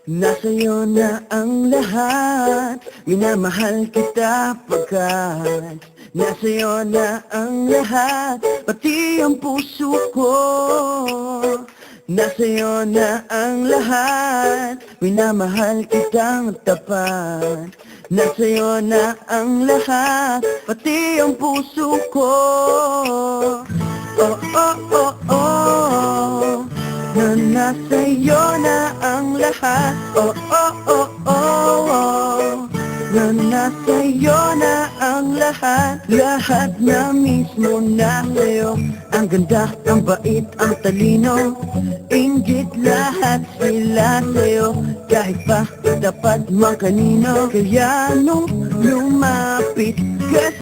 Nasa'yo na ang lahat, minamahal kita pagkat nasa'yo na ang lahat, pati ang puso ko. Nasa'yo na ang lahat, minamahal kitang tapat. Nasa'yo na ang lahat, pati ang puso ko. Oh, oh, oh, oh, na nasa'yo na ang lahat. Oh, oh, oh, oh, oh, na nasa'yo na ang lahat. Lahat na mismo na sa'yo. Ang ganda, ang bait, ang talino, inggit lahat sila sa'yo. Kahit pa dapat mang kanino. Kaya nung lumapit ka